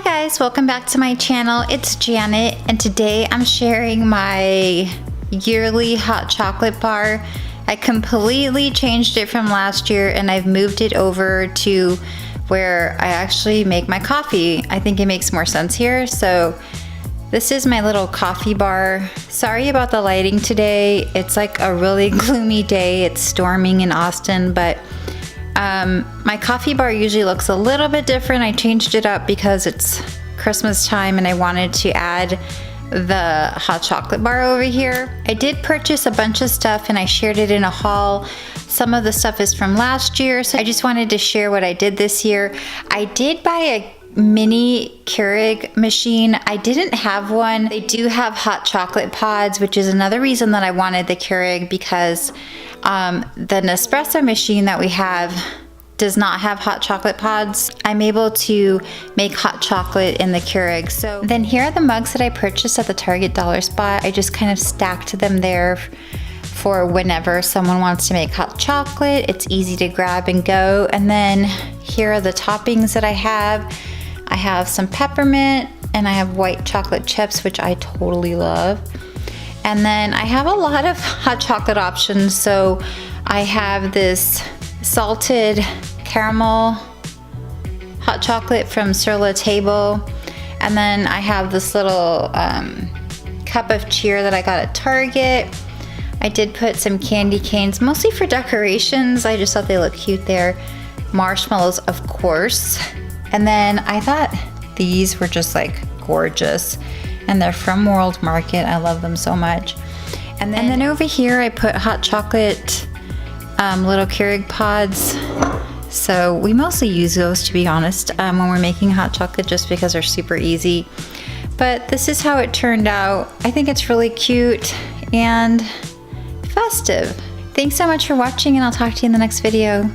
Hi guys, welcome back to my channel. It's Janet and today I'm sharing my yearly hot chocolate bar. I completely changed it from last year and I've moved it over to where I actually make my coffee. I think it makes more sense here. So this is my little coffee bar. Sorry about the lighting today. It's like a really gloomy day. It's storming in Austin, but my coffee bar usually looks a little bit different. I changed it up because it's Christmas time and I wanted to add the hot chocolate bar over here. I did purchase a bunch of stuff and I shared it in a haul. Some of the stuff is from last year, so I just wanted to share what I did this year. I did buy a mini Keurig machine. I didn't have one. They do have hot chocolate pods, which is another reason that I wanted the Keurig, because the Nespresso machine that we have does not have hot chocolate pods. I'm able to make hot chocolate in the Keurig. So then here are the mugs that I purchased at the Target Dollar Spot. I just kind of stacked them there for whenever someone wants to make hot chocolate. It's easy to grab and go. And then here are the toppings that I have. I have some peppermint and I have white chocolate chips, which I totally love. And then I have a lot of hot chocolate options. So I have this salted caramel hot chocolate from Sur La Table. And then I have this little cup of cheer that I got at Target. I did put some candy canes, mostly for decorations. I just thought they looked cute there. Marshmallows, of course. And then I thought these were just like gorgeous. And they're from World Market. I love them so much. And then over here I put hot chocolate little Keurig pods. So we mostly use those, to be honest, when we're making hot chocolate, just because they're super easy. But this is how it turned out. I think it's really cute and festive. Thanks so much for watching and I'll talk to you in the next video.